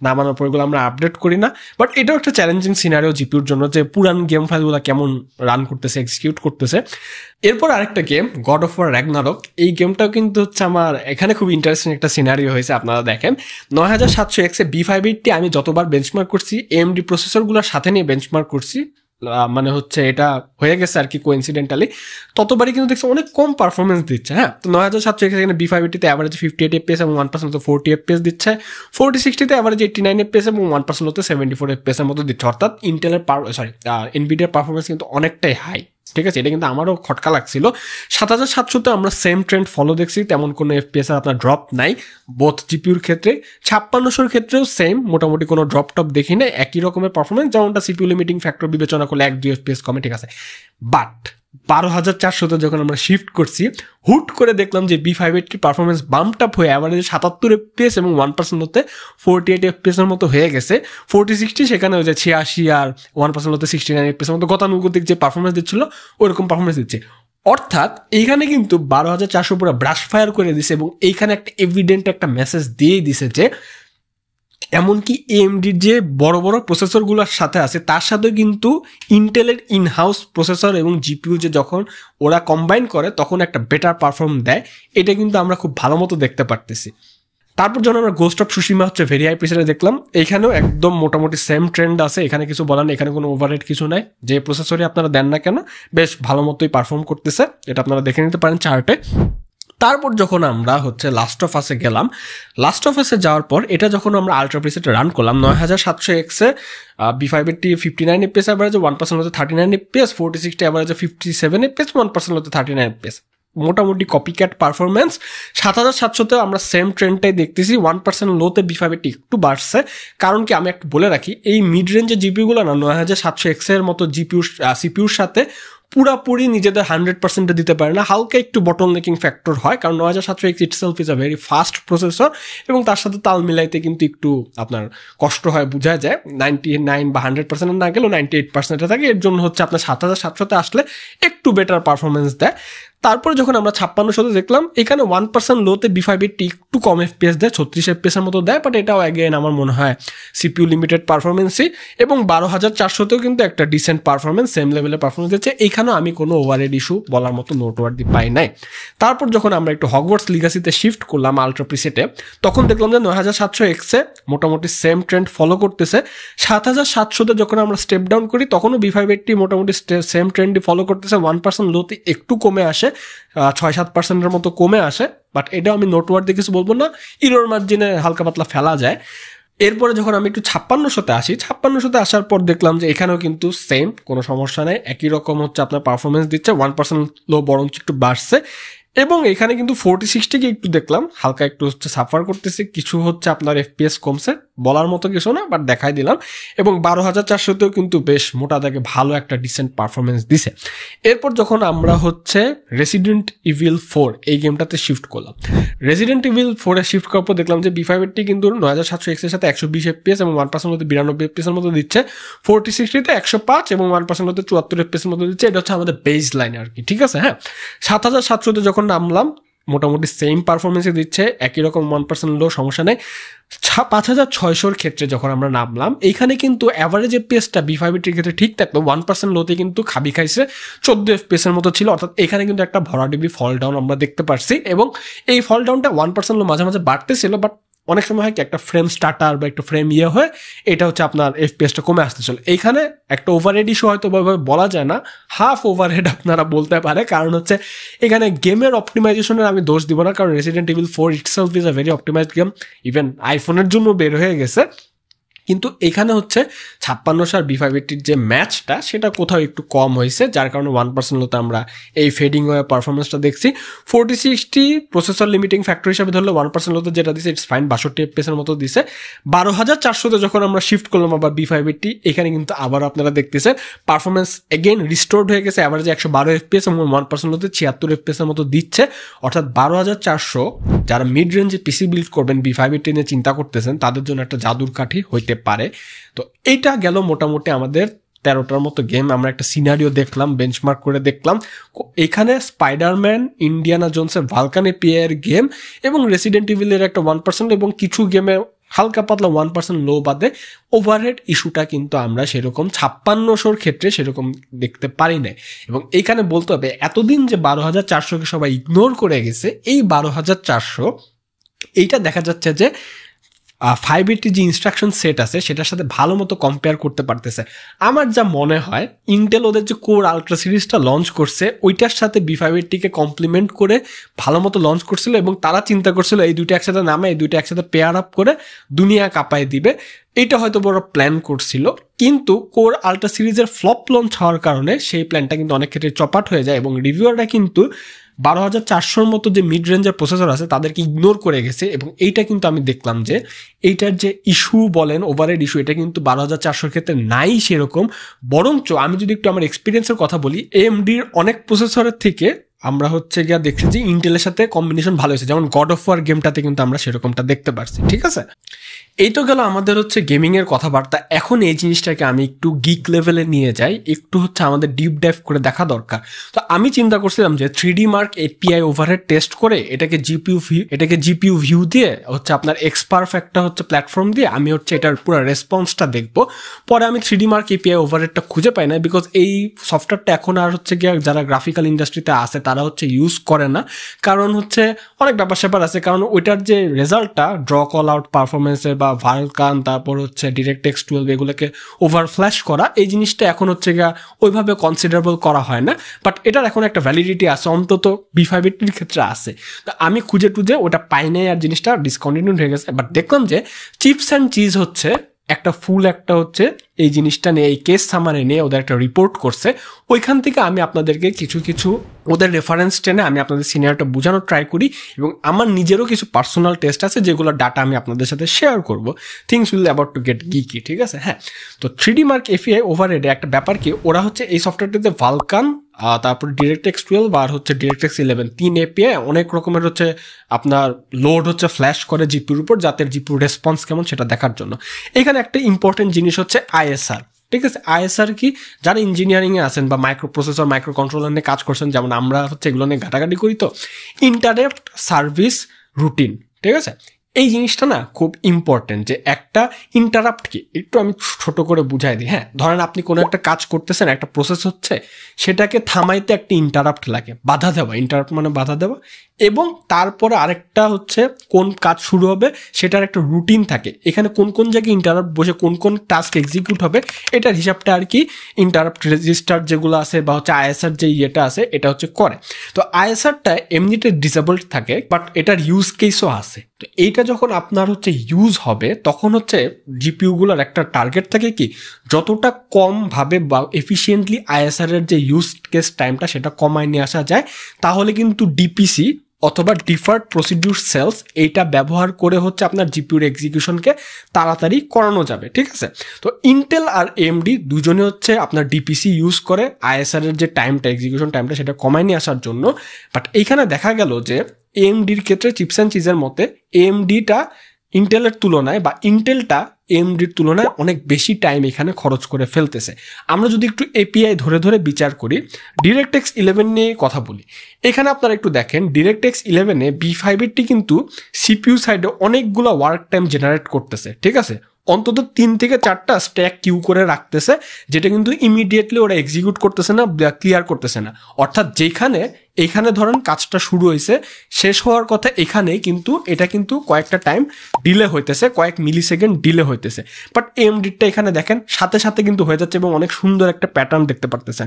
নামানোর পরগুলো আমরা আপডেট করি না। বাট এটাও একটা চ্যালেঞ্জিং সিনারিও জিপিউর জন্য, যে পুরান গেম ফাইলগুলো কেমন রান করতেছে, এক্সিকিউট করতেছে। এরপর আরেকটা game God of War Ragnarok, এই গেমটাও কিন্তু হচ্ছে আমার এখানে খুব ইন্টারেস্টিং একটা সিনারিও হয়েছে। আপনারা দেখেন 9700X B580 আমি যতবার বেঞ্চমার্ক করছি AMD প্রসেসরগুলোর সাথে নিয়ে বেঞ্চমার্ক করছি, মানে হচ্ছে এটা হয়ে গেছে আর কি কোইন্সিডেন্টালি, ততবারই কিন্তু দেখছি অনেক কম পারফরমেন্স দিচ্ছে। হ্যাঁ, তো 9700X এখানে B580 অ্যাভারেজ 58 FPS এবং 1% হতে 40 FPS দিচ্ছে, 4060 অ্যাভারেজ 89 FPS এবং 1% হতে 74 FPS এর মতো দিচ্ছে। অর্থাৎ ইন্টেলের এনভিডিয়ার পারফরমেন্স কিন্তু অনেকটাই হাই। ঠিক আছে, এটা কিন্তু আমারও খটকা লাগছিল। 7700-তে আমরা সেম ট্রেন্ড ফলো দেখছি, তেমন কোনো FPS আপনার ড্রপ নাই বোথ জিপিউর ক্ষেত্রে। 5600-র ক্ষেত্রেও সেম, মোটামুটি কোনো ড্রপ টপ দেখি না, একই রকমের পারফরমেন্স, যেমনটা CPU লিমিটিং ফ্যাক্টর বিবেচনা করলে 1-2 FPS কমে, ঠিক আছে। বাট 12400-তে যখন আমরা শিফট করছি, হুট করে দেখলাম যে B580 পারফরমেন্স বাম্পড আপ হয়ে অ্যাভারেজ 77 FPS এবং 1% হতে 48 FPS এর মতো হয়ে গেছে। 4060 সেখানে হয়ে যায় 86 আর 1% হতে 69 FPS এর মতো গতানুগতিক যে পারফরমেন্স দিচ্ছিল ওইরকম পারফরমেন্স দিচ্ছে। অর্থাৎ এইখানে কিন্তু 12400 পুরো ব্রাশ ফায়ার করে দিছে এবং এইখানে একটা এভিডেন্ট একটা মেসেজ দিয়েই দিছে যে এমনকি AMDর যে বড় বড় প্রসেসরগুলোর সাথে আছে তার সাথেও কিন্তু ইন্টেলের ইনহাউস প্রসেসর এবং জিপিইউ যে যখন ওরা কম্বাইন করে তখন একটা বেটার পারফর্ম দেয়, এটা কিন্তু আমরা খুব ভালো মতো দেখতে পারতেছি। তারপর যখন আমরা গোস্ট অফ সুশিমা হচ্ছে ভেরি হাই প্রেসারে দেখলাম, এখানেও একদম মোটামুটি সেম ট্রেন্ড আছে, এখানে কিছু বলার নেই, এখানে কোনো ওভাররেট কিছু নাই। যে প্রসেসরই আপনারা দেন না কেন বেশ ভালো মতোই পারফর্ম করতেছে, এটা আপনারা দেখে নিতে পারেন চার্টে। তারপর যখন আমরা হচ্ছে লাস্ট অফ আসে গেলাম, লাস্ট অফ আসে যাওয়ার পর এটা যখন আমরা আলট্রা প্রিসেটে রান করলাম 9700X-এ B580 59 FPS অ্যাভারেজে 1% হতে 39 FPS, 4060 অ্যাভারেজে 57 FPS, 1% হতে 39 FPS, মোটামুটি কপিক্যাট পারফরমেন্স। 7700-তে আমরা সেম ট্রেন্ডটাই দেখতেছি, 1% লোতে B580 একটু বাড়ছে। কারণ কি আমি একটু বলে রাখি, এই মিড রেঞ্জের জিপিইউগুলো না 9700X-এর মতো সিপিউর সাথে পুরাপুরি নিজেদের 100% দিতে পারে না, হালকা একটু বটল নেকিং ফ্যাক্টর হয়। কারণ 9700X itself is a very fast processor এবং তার সাথে তাল মিলাইতে কিন্তু একটু আপনার কষ্ট হয়, বোঝা যায়। 99 বা 100% না গেলেও 98% থাকে, এর জন্য হচ্ছে আপনার 7700-তে আসলে একটু বেটার পারফরমেন্স দেয়। তারপরে যখন আমরা 5600-তে দেখলাম, এখানে 1% লোতে B580 একটু কম FPS দেয়, 36 FPS এর মতো দেয়, বাট এটাও অ্যাগেন আমার মনে হয় CPU লিমিটেড পারফরমেন্সই। এবং 12400-তেও কিন্তু একটা ডিসেন্ট পারফরমেন্স, সেম লেভেলের পারফরমেন্স দিচ্ছে, এইখানেও আমি কোনো ওভারহেড ইস্যু বলার মতো নোটওয়ার্দি পাই নাই। তারপর যখন আমরা একটু হগওয়ার্টস লিগাসিতে শিফট করলাম আলট্রা প্রিসেটে, তখন দেখলাম যে 9700X-এ মোটামুটি সেম ট্রেন্ড ফলো করতেছে। 7700-তে যখন আমরা স্টেপ ডাউন করি তখনও B580 মোটামুটি সেম ট্রেন্ডই ফলো করতেছে, 1% লোতে একটু কমে আসে, 6-7%-এর মতো কমে আসে, বাট এটাও আমি নোটওয়ার্দি কিছু বলবো না, ইরোর মার্জিনে হালকা পাতলা ফেলা যায়। এরপরে যখন আমি একটু 5600-তে আসি, 5600-তে আসার পর দেখলাম যে এখানেও কিন্তু সেম কোনো সমস্যা নেই, একই রকম হচ্ছে আপনার পারফরমেন্স দিচ্ছে, 1% লো বরঞ্চ একটু বাড়ছে। এবং এখানে কিন্তু 4060-কে একটু দেখলাম হালকা একটু হচ্ছে সাফার করতেছে, কিছু হচ্ছে আপনার FPS কমছে, বলার মতো কিছু না, বাট দেখাই দিলাম। এবং 12400-তেও কিন্তু বেশ মোটা দাগে ভালো একটা ডিসেন্ট পারফরমেন্স দিছে। এরপর যখন আমরা হচ্ছে রেসিডেন্ট ইভিল 4 এই গেমটাতে শিফট করলাম, রেসিডেন্ট ইভিল 4-এ শিফট করার পর দেখলাম যে B580 কিন্তু 9700X-এর সাথে 120 FPS এবং 1% হতে 92 FPS এর মতো দিচ্ছে, 4060-তে 105 এবং 1% হতে 74 FPS এর মতো দিচ্ছে। এটা হচ্ছে আমাদের বেস লাইন আর কি, ঠিক আছে। হ্যাঁ, 7700-তে যখন নামলাম মোটামুটি সেম পারফরমেন্সে দিচ্ছে, একই রকম 1% লো, সমস্যা নেই। 5600-র ক্ষেত্রে যখন আমরা নামলাম, এইখানে কিন্তু অ্যাভারেজ FPS-টা B580-র ক্ষেত্রে ঠিক থাকলো, 1% লোতে কিন্তু খাবি খাইছে, 14 FPS এর মতো ছিল। অর্থাৎ এখানে কিন্তু একটা ভরা ডিবি ফল ডাউন আমরা দেখতে পারছি এবং এই ফল ডাউনটা 1% লো মাঝে মাঝে বাড়তেছিল, বাট অনেক সময় হয় কি একটা ফ্রেম স্টার্টার বা একটা ফ্রেম হয়ে এটা হচ্ছে আপনার FPS-টা কমে আসতেছিল। এইখানে একটা ওভারহেড ইস্যু হয়তো বলা যায় না, হাফ ওভারহেড আপনারা বলতে পারে, কারণ হচ্ছে এখানে গেমের অপটিমাইজেশনের আমি দোষ দিব না, কারণ resident evil 4 itself is a very optimised game, even আইফোনের জন্য বের হয়ে গেছে। কিন্তু এখানে হচ্ছে 5600 আর B580 যে ম্যাচটা সেটা কোথাও একটু কম হয়েছে, যার কারণে 1% লোতে আমরা এই ফেডিং ওয়ে পারফরমেন্সটা দেখছি। 4060 প্রসেসর লিমিটিং ফ্যাক্টর হিসাবে ধরলে 1% লোতে যেটা দিছে ইটস ফাইন, 62 FPS এর মতো দিছে। 12400 তে যখন আমরা শিফট করলাম আবার B580, এখানে কিন্তু আবার আপনারা দেখতেছেন পারফরমেন্স এগেইন রিস্টোর্ড হয়ে গেছে, অ্যাভারেজে 112 FPS এবং 1% লোতে 76 FPS এর মতো দিচ্ছে। অর্থাৎ 12400 যারা মিড রেঞ্জে পিসি বিল্ড করবেন B580 নিয়ে চিন্তা করতেছেন তাদের জন্য একটা জাদুর কাঠি হইতে পারে। তো এইটা গেল মোটামুটি আমাদের 13টার মতো গেম। আমরা একটা সিনারিও দেখলাম, বেঞ্চমার্ক করে দেখলাম। এখানে স্পাইডারম্যান, ইন্ডিয়ানা জোনসের ভালকান এপিআই এর গেম এবং রেসিডেন্ট ইভিলের একটা 1% এবং কিছু গেমে হালকা পাতলা 1% লো বাদে ওভারহেড ইস্যুটা কিন্তু আমরা সেরকম 5600 ক্ষেত্রে সেরকম দেখতে পারি না। এবং এইখানে বলতে হবে এতদিন যে 12400কে সবাই ইগনোর করে গেছে, এই 12400 এইটা দেখা যাচ্ছে যে 580 যে ইনস্ট্রাকশন সেট আছে সেটার সাথে ভালো মতো কম্পেয়ার করতে পারতেছে। আমার যা মনে হয় ইন্টেল ওদের যে কোর আলট্রা সিরিজটা লঞ্চ করছে ওইটার সাথে B580কে কমপ্লিমেন্ট করে ভালো মতো লঞ্চ করছিল এবং তারা চিন্তা করছিল এই দুইটা একসাথে নামে এই দুইটা একসাথে পেয়ার আপ করে দুনিয়া কাঁপায় দিবে। এটা হয়তো বড় প্ল্যান করছিল, কিন্তু কোর আলট্রা সিরিজের ফ্লপ লঞ্চ হওয়ার কারণে সেই প্ল্যানটা কিন্তু অনেক ক্ষেত্রে চপাট হয়ে যায় এবং রিভিউয়াররা কিন্তু 12400 মতো যে মিড রেঞ্জের প্রসেসর আছে তাদেরকে ইগনোর করে গেছে। এবং এইটা কিন্তু আমি দেখলাম যে এইটার যে ইস্যু বলেন ওভারহেড ইস্যু, এটা কিন্তু 12400 ক্ষেত্রে নাই সেরকম। বরঞ্চ আমি যদি একটু আমার এক্সপিরিয়েন্সের কথা বলি, AMDর অনেক প্রসেসরের থেকে আমরা হচ্ছে গিয়া দেখছি যে ইন্টেলের সাথে কম্বিনেশন ভালো হয়েছে, যেমন গড অফ ওয়ার গেমটাতে কিন্তু আমরা সেরকমটা দেখতে পারছি। ঠিক আছে, এই তো গেল আমাদের হচ্ছে গেমিং এর কথাবার্তা। এখন এই জিনিসটাকে আমি একটু গিক লেভেলে নিয়ে যাই, একটু হচ্ছে আমাদের ডিপ ডাইভ করে দেখা দরকার। তো আমি চিন্তা করছিলাম যে 3D Mark API overhead test করে এটাকে জিপিইউ ভিউ দিয়ে হচ্ছে আপনার এক্সপার্ফ একটা হচ্ছে প্ল্যাটফর্ম দিয়ে আমি হচ্ছে এটার পুরো রেসপন্সটা দেখবো। পরে আমি 3D Mark API ওভারহেডটা খুঁজে পাই না, বিকজ এই সফটওয়্যারটা এখন আর হচ্ছে গিয়ে যারা গ্রাফিক্যাল ইন্ডাস্ট্রিতে আছে তারা হচ্ছে ইউজ করে না, কারণ হচ্ছে অনেক ব্যাপার স্যাপার আছে। কারণ ওইটার যে রেজাল্টটা ড্র কল আউট পারফরমেন্সের বা ভালকান তারপর হচ্ছে DirectX 12 এগুলোকে ওভার ফ্ল্যাশ করা, এই জিনিসটা এখন হচ্ছে গিয়া ওইভাবে কনসিডারেবল করা হয় না। বাট এটার এখন একটা ভ্যালিডিটি আছে, অন্তত B580 ক্ষেত্রে আছে। তো আমি খুঁজে টুজে ওটা পাই নাই আর জিনিসটা ডিসকন্টিনিউড হয়ে গেছে। বাট দেখলাম যে চিপস অ্যান্ড চিজ হচ্ছে একটা ফুল একটা হচ্ছে এই জিনিসটা নিয়ে এই কেস সামারে নিয়ে ওদের একটা রিপোর্ট করছে। ওইখান থেকে আমি আপনাদেরকে কিছু ওদের রেফারেন্স টেনে আমি আপনাদের সিনিয়রটা বোঝানোর ট্রাই করি এবং আমার নিজেরও কিছু পার্সোনাল টেস্ট আছে যেগুলো ডাটা আমি আপনাদের সাথে শেয়ার করব। Things will about to get geeky. ঠিক আছে, হ্যাঁ। তো 3D Mark API ওভারহেডে একটা ব্যাপার কি, ওরা হচ্ছে এই সফটওয়্যারটিতে ভালকান তারপর DirectX 12 আর হচ্ছে DirectX 11 3 API অনেক রকমের হচ্ছে আপনার লোড হচ্ছে ফ্ল্যাশ করে জিপির উপর, যাতে জিপির রেসপন্স কেমন সেটা দেখার জন্য। এখানে একটা ইম্পর্টেন্ট জিনিস হচ্ছে ISR। ঠিক আছে, ISR কি, যারা ইঞ্জিনিয়ারিংয়ে আছেন বা মাইক্রো প্রসেসর মাইক্রো কন্ট্রোলার নিয়ে কাজ করছেন, যেমন আমরা হচ্ছে এগুলো নিয়ে ঘাটাঘাটি করি, তো ইন্টারাপ্ট সার্ভিস রুটিন। ঠিক আছে, এই জিনিসটা না খুব ইম্পর্টেন্ট, যে একটা ইন্টারাপ্ট কি একটু আমি ছোট করে বুঝাই দিই। হ্যাঁ, ধরেন আপনি কোনো একটা কাজ করতেছেন, একটা প্রসেস হচ্ছে, সেটাকে থামাইতে একটা ইন্টারাপ্ট লাগে, বাধা দেওয়া। ইন্টারাপ্ট মানে বাধা দেওয়া। এবং তারপরে আরেকটা হচ্ছে কোন কাজ শুরু হবে সেটার একটা রুটিন থাকে, এখানে কোন কোন জায়গায় ইন্টারাপ্ট বসে কোন কোন টাস্ক এক্সিকিউট হবে এটার হিসাবটা আর কি ইন্টারাপ্ট রেজিস্টার যেগুলো আছে বা হচ্ছে ISR যে ইয়েটা আছে এটা হচ্ছে করে। তো ISRটা এমনিতে ডিসেবলড থাকে, বাট এটার ইউজ কেসও আছে। তো এইটা যখন আপনার হচ্ছে ইউজ হবে তখন হচ্ছে জিপিইউগুলোর একটা টার্গেট থাকে কি, যতটা কম ভাবে বা এফিসিয়েন্টলি ISR এর যে ইউজ কেস টাইমটা সেটা কমায় নিয়ে আসা যায়, তাহলে কিন্তু ডিপিসি অথবা ডিফার্ড প্রসিডিউর সেলস এইটা ব্যবহার করে হচ্ছে আপনার জিপিইউর এক্সিকিউশনকে তাড়াতাড়ি করানো যাবে। ঠিক আছে, তো ইন্টেল আর AMD দুজনে হচ্ছে আপনার ডিপিসি ইউজ করে ISR এর যে টাইমটা এক্সিকিউশন টাইমটা সেটা কমায় নিয়ে আসার জন্য। বাট এইখানে দেখা গেল যে AMDর ক্ষেত্রে চিপস অ্যান্ড চিজের মতে AMDটা ইন্টেলের তুলনায় বা ইন্টেলটা AMDর তুলনায় অনেক বেশি টাইম এখানে খরচ করে ফেলতেছে। আমরা যদি একটু API ধরে ধরে বিচার করি, DirectX 11 নিয়ে কথা বলি, এখানে আপনারা একটু দেখেন DirectX 11-এ B580 কিন্তু CPU সাইডে অনেকগুলো ওয়ার্ক টাইম জেনারেট করতেছে। ঠিক আছে, অন্তত 3 থেকে 4টা স্ট্যাক কিউ করে রাখতেছে, যেটা কিন্তু ইমিডিয়েটলি ওরা এক্সিকিউট করতেছে না, ক্লিয়ার করতেছে না। অর্থাৎ যেখানে এখানে ধরেন কাজটা শুরু হয়েছে, শেষ হওয়ার কথা এখানেই, কিন্তু এটা কিন্তু কয়েকটা টাইম ডিলে হইতেছে, কয়েক মিলি সেকেন্ড ডিলে হইতেছে। বাট এএমডিটা এখানে দেখেন সাথে সাথে কিন্তু হয়ে যাচ্ছে এবং অনেক সুন্দর একটা প্যাটার্ন দেখতে পারতেছেন।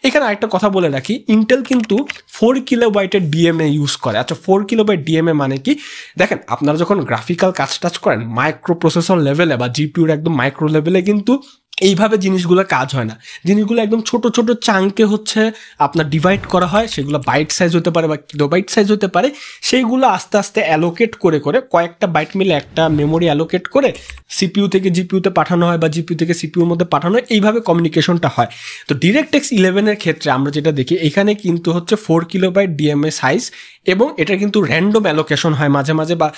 এখানে আরেকটা কথা বলে রাখি, ইন্টেল কিন্তু 4 কিলোবাইটের ডিএমএ ইউজ করে। আচ্ছা 4 কিলোবাইট ডিএমএ মানে কি? দেখেন আপনারা যখন গ্রাফিক্যাল কাজ টাজ করেন মাইক্রো প্রসেসর লেভেলে বা জিপিউর একদম মাইক্রো লেভেলে কিন্তু এইভাবে জিনিসগুলো কাজ হয় না। জিনিসগুলো একদম ছোট ছোট চাঙ্কে হচ্ছে আপনার ডিভাইড করা হয়, সেগুলো বাইট সাইজ হতে পারে বা কিলোবাইট সাইজ হতে পারে, সেইগুলো আস্তে আস্তে অ্যালোকেট করে করে কয়েকটা বাইট মিলে একটা মেমোরি অ্যালোকেট করে সিপিইউ থেকে জিপিইউতে পাঠানো হয় বা জিপিইউ থেকে সিপিইউর মধ্যে পাঠানো হয়, এইভাবে কমিউনিকেশনটা হয়। তো DirectX 11 ক্ষেত্রে আমরা যেটা দেখি এখানে কিন্তু হচ্ছে 4 কিলোবাইট ডিএমএ সাইজ এবং এটা কিন্তু র্যান্ডম অ্যালোকেশন হয় মাঝে মাঝে, বা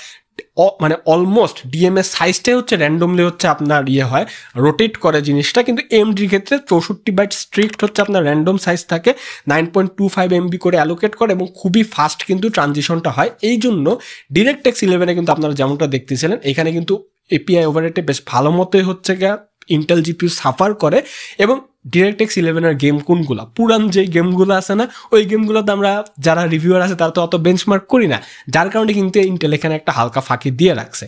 মানে অলমোস্ট ডিএমএস সাইজটাই হচ্ছে র্যান্ডমলি হচ্ছে আপনার হয় রোটেট করে জিনিসটা। কিন্তু এমডির ক্ষেত্রে 64 বাইট স্ট্রিক্ট হচ্ছে আপনার র্যান্ডম সাইজ থাকে, 9.25 MB করে অ্যালোকেট করে এবং খুবই ফাস্ট কিন্তু ট্রানজিশনটা হয়। এই জন্য DirectX 11 কিন্তু আপনারা যেমনটা দেখতেছিলেন এখানে কিন্তু এপিআই ওভাররেটে বেশ ভালো মতোই হচ্ছে গিয়ে ইন্টেল জিপিইউ সাফার করে। এবং DirectX 11 গেম কোনগুলো, পুরান যে গেমগুলো আছে না ওই গেমগুলোতে আমরা যারা রিভিউয়ার আছে তারা তো অত বেঞ্চমার্ক করি না, যার কারণে কিন্তু ইন্টেল এখানে একটা হালকা ফাঁকি দিয়ে রাখছে।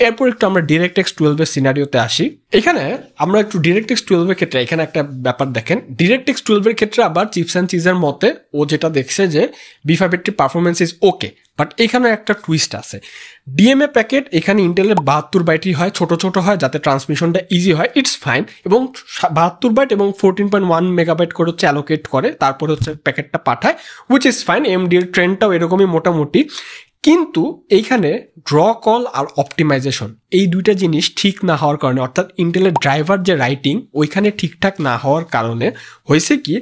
এরপর একটু আমরা DirectX 12 সিনারিওতে আসি। এখানে আমরা একটু DirectX 12 ক্ষেত্রে এখানে একটা ব্যাপার দেখেন, DirectX 12 ক্ষেত্রে আবার চিপস অ্যান্ড চিজের মতে ও যেটা দেখছে যে B580 performance is okay, but এখানে একটা টুইস্ট আছে। ডিএমএ প্যাকেট এখানে ইন্টেলের 72 বাইটই হয়, ছোট ছোট হয় যাতে ট্রান্সমিশনটা ইজি হয়, ইটস ফাইন। এবং 72 বাইট এবং 14.1 মেগাবাইট করে হচ্ছে অ্যালোকেট করে, তারপর হচ্ছে প্যাকেটটা পাঠায়, উইচ ইজ ফাইন। এমডির ট্রেন্ডটাও এরকমই মোটামুটি। কিন্তু এইখানে ড্র কল আর অপটিমাইজেশন এই দুইটা জিনিস ঠিক না হওয়ার কারণে, অর্থাৎ ইন্টেলের ড্রাইভার যে রাইটিং ওইখানে ঠিকঠাক না হওয়ার কারণে হয়েছে কি,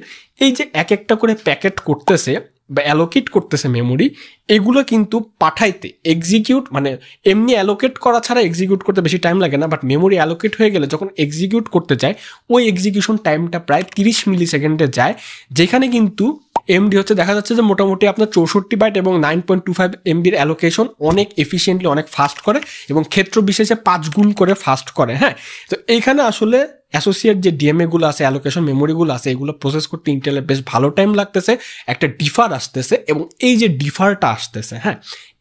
এই যে এক একটা করে প্যাকেট করতেছে বা অ্যালোকেট করতেছে মেমোরি, এগুলো কিন্তু পাঠাইতে এক্সিকিউট মানে এমনি অ্যালোকেট করা ছাড়া এক্সিকিউট করতে বেশি টাইম লাগে না, বাট মেমোরি অ্যালোকেট হয়ে গেলে যখন এক্সিকিউট করতে চায় ওই এক্সিকিউশন টাইমটা প্রায় 30 মিলি সেকেন্ডে যায়, যেখানে কিন্তু এমডি হচ্ছে দেখা যাচ্ছে যে মোটামুটি আপনার 64 বাইট এবং 9.25 MBর অ্যালোকেশন অনেক এফিসিয়েন্টলি অনেক ফাস্ট করে এবং ক্ষেত্র বিশেষে 5 গুণ করে ফাস্ট করে। হ্যাঁ, তো এইখানে আসলে অ্যাসোসিয়েট যে ডিএমএ গুলো আছে, অ্যালোকেশন মেমোরিগুলো আছে, এগুলো প্রসেস করতে ইন্টেলের বেশ ভালো টাইম লাগতেছে, একটা ডিফার আসতেছে। এবং এই যে ডিফারটা আসতেছে, হ্যাঁ,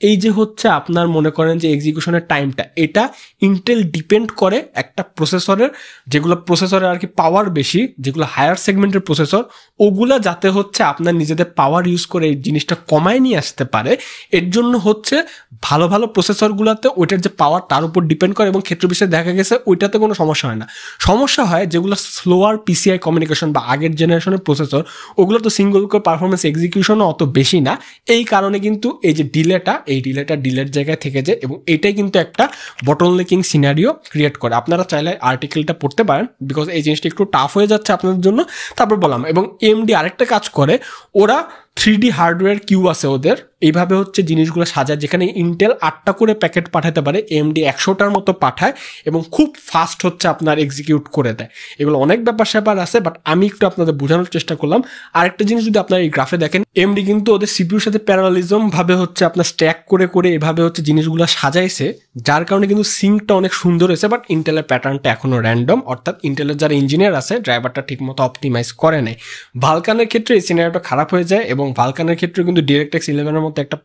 এই যে হচ্ছে আপনার মনে করেন যে এক্সিকিউশনের টাইমটা, এটা ইন্টেল ডিপেন্ড করে একটা প্রসেসরের, যেগুলো প্রসেসরের আর কি পাওয়ার বেশি, যেগুলো হায়ার সেগমেন্টের প্রসেসর, ওগুলা যাতে হচ্ছে আপনার নিজেদের পাওয়ার ইউজ করে এই জিনিসটা কমায় নিয়ে আসতে পারে। এর জন্য হচ্ছে ভালো ভালো প্রসেসরগুলোতে ওইটার যে পাওয়ার তার উপর ডিপেন্ড করে এবং ক্ষেত্র বিশেষে দেখা গেছে ওইটাতে কোনো সমস্যা হয় না। সমস্যা হয় যেগুলো স্লোয়ার পিসিআই কমিউনিকেশন বা আগের জেনারেশনের প্রসেসর, ওগুলো তো সিঙ্গল কোর পারফরমেন্স এক্সিকিউশনও অত বেশি না, এই কারণে কিন্তু এই যে ডিলেটা, এই ডিলেটা ডিলের জায়গায় থেকে যায় এবং এটাই কিন্তু একটা বটলনেকিং সিনারিও ক্রিয়েট করে। আপনারা চাইলে আর্টিকেলটা পড়তে পারেন, বিকজ এই জিনিসটা একটু টাফ হয়ে যাচ্ছে আপনাদের জন্য। তারপর বললাম, এবং এমডি আরেকটা কাজ করে, ওরা 3D হার্ডওয়্যার কিউ আছে ওদের, এইভাবে হচ্ছে জিনিসগুলো সাজায়, যেখানে ইন্টেল 8টা করে প্যাকেট পাঠাতে পারে, এমডি 100টার মতো পাঠায় এবং খুব ফাস্ট হচ্ছে আপনার এক্সিকিউট করে দেয়। এগুলো অনেক ব্যাপার স্যাপার আছে, বাট আমি একটু আপনাদের বোঝানোর চেষ্টা করলাম। আরেকটা জিনিস যদি আপনার এই গ্রাফে দেখেন, এমডি কিন্তু ওদের সিপিউর সাথে প্যারালালিজম ভাবে হচ্ছে আপনার স্ট্যাক করে করে এভাবে হচ্ছে জিনিসগুলো সাজাইছে, যার কারণে কিন্তু সিঙ্কটা অনেক সুন্দর হয়েছে। বাট ইন্টেলের প্যাটার্নটা এখনো র্যান্ডম, অর্থাৎ ইন্টেলের যারা ইঞ্জিনিয়ার আছে ড্রাইভারটা ঠিক মতো অপটিমাইজ করে নেয়। ভালকানের ক্ষেত্রে এই সিনারিওটা খারাপ হয়ে যায় এবং ভালকানের ক্ষেত্রে কিন্তু DirectX 11 মতো একটা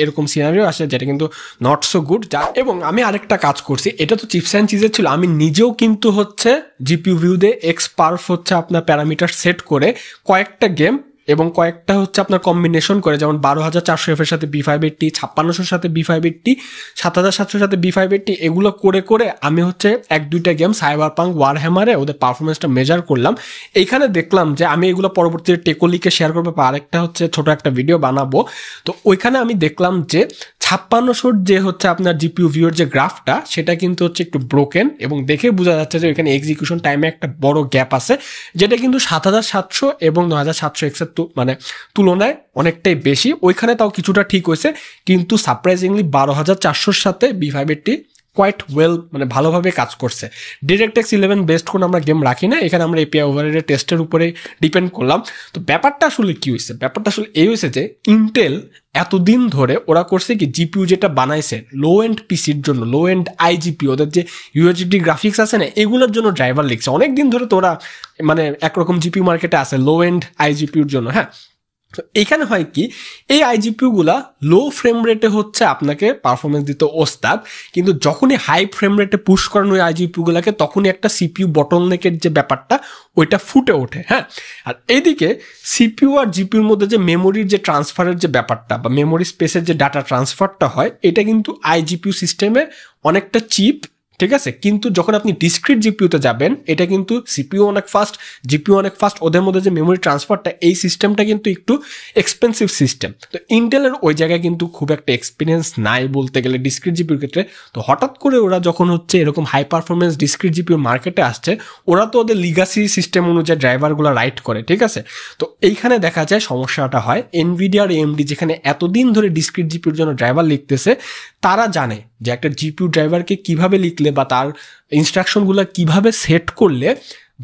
এরকম সিনারিও আসে যেটা কিন্তু নট সো গুড। এবং আমি আরেকটা কাজ করছি, এটা তো চিপস অ্যান্ড চিজের ছিল, আমি নিজেও কিন্তু হচ্ছে জিপিইউ ভিউ দিয়ে এক্সপার্ফ হচ্ছে আপনার প্যারামিটার সেট করে কয়েকটা গেম এবং কয়েকটা হচ্ছে আপনার কম্বিনেশন করে, যেমন 12400F এর সাথে B580, 5600 সাথে B580, 7700 সাথে B580, এগুলো করে করে আমি হচ্ছে 1-2টা গেম সাইবারপাঙ্ক ওয়ারহ্যামারে ওদের পারফরমেন্সটা মেজার করলাম। এইখানে দেখলাম যে আমি এগুলো পরবর্তীতে টেকোলিকে শেয়ার করবো বা আরেকটা হচ্ছে ছোট একটা ভিডিও বানাবো। তো ওইখানে আমি দেখলাম যে 5600 যে হচ্ছে আপনার জিপিইউ ভিউর যে গ্রাফটা, সেটা কিন্তু হচ্ছে একটু ব্রোকেন এবং দেখে বোঝা যাচ্ছে যে এখানে এক্সিকিউশন টাইমে একটা বড় গ্যাপ আছে, যেটা কিন্তু 7700 এবং 9700X এর মানে তুলনায় অনেকটাই বেশি। ওইখানে তাও কিছুটা ঠিক হয়েছে, কিন্তু সারপ্রাইজিংলি 12400 সাথে B580 কোয়াইট ওয়েল মানে ভালোভাবে কাজ করছে। DirectX 11 বেস্ট কোনো আমরা গেম রাখি না, এখানে আমরা এপিআই ওভাররেডের টেস্টের উপরে ডিপেন্ড করলাম। তো ব্যাপারটা আসলে কি হয়েছে, ব্যাপারটা আসলে এই হয়েছে যে ইন্টেল এতদিন ধরে ওরা করছে কি, জিপিইউ যেটা বানাইছে লো এন্ড পিসির জন্য, লো এন্ড আইজিপি, ওদের যে ইউএইচডি গ্রাফিক্স আছে না, এগুলোর জন্য ড্রাইভার লিখছে অনেকদিন ধরে। তো ওরা মানে একরকম জিপিইউ মার্কেটে আছে লো এন্ড আইজিপিউর জন্য। হ্যাঁ, তো এখানে হয় কি, এই আইজিপিউগুলা লো ফ্রেম রেটে হচ্ছে আপনাকে পারফরমেন্স দিতে ওস্তাদ, কিন্তু যখনই হাই ফ্রেম রেটে পুশ করানো ওই আইজিপিউগুলাকে তখনই একটা সিপিইউ বটলনেকের যে ব্যাপারটা ওইটা ফুটে ওঠে। হ্যাঁ, আর এইদিকে সিপিইউ আর জিপিউর মধ্যে যে মেমোরির যে ট্রান্সফারের যে ব্যাপারটা বা মেমোরি স্পেসের যে ডাটা ট্রান্সফারটা হয়, এটা কিন্তু আইজিপিউ সিস্টেমে অনেকটা চিপ, ঠিক আছে। কিন্তু যখন আপনি ডিসক্রিট জিপিউতে যাবেন, এটা কিন্তু সিপিইউ অনেক ফাস্ট, জিপিইউ অনেক ফাস্ট, ওদের মধ্যে যে মেমোরি ট্রান্সফারটা, এই সিস্টেমটা কিন্তু একটু এক্সপেন্সিভ সিস্টেম। তো ইন্টেলের ওই জায়গায় কিন্তু খুব একটা এক্সপিরিয়েন্স নাই বলতে গেলে ডিসক্রিট জিপিউর ক্ষেত্রে। তো হঠাৎ করে ওরা যখন হচ্ছে এরকম হাই পারফরমেন্স ডিসক্রিট জিপিউর মার্কেটে আসছে, ওরা তো ওদের লিগাসি সিস্টেম অনুযায়ী ড্রাইভারগুলো রাইট করে, ঠিক আছে। তো এইখানে দেখা যায় সমস্যাটা হয় এনভিডিয়া আর এএমডি যেখানে এতদিন ধরে ডিসক্রিট জিপিউর জন্য ড্রাইভার লিখতেছে, তারা জানে যে একটা জিপিইউ ড্রাইভারকে কিভাবে লিখলে বা তার ইনস্ট্রাকশনগুলো কিভাবে সেট করলে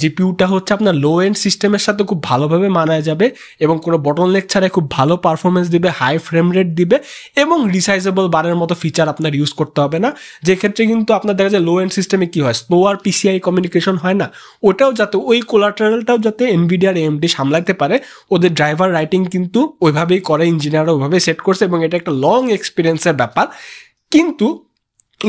জিপিইউটা হচ্ছে আপনার লো এন্ড সিস্টেমের সাথে খুব ভালোভাবে মানায় যাবে এবং কোনো বটলনেক ছাড়াই খুব ভালো পারফরমেন্স দিবে, হাই ফ্রেম রেট দিবে এবং রিসাইজেবল বারের মতো ফিচার আপনার ইউজ করতে হবে না। যে ক্ষেত্রে কিন্তু আপনার দেখা যায় লো এন্ড সিস্টেমে কি হয়, স্লোয়ার পিসিআই কমিউনিকেশন হয় না, ওটাও যাতে ওই কোলাটারালটাও যাতে এনভিডিয়া আর এএমডি সামলাতে পারে, ওদের ড্রাইভার রাইটিং কিন্তু ওইভাবেই করে, ইঞ্জিনিয়াররা ওইভাবেই সেট করছে এবং এটা একটা লং এক্সপিরিয়েন্সের ব্যাপার। কিন্তু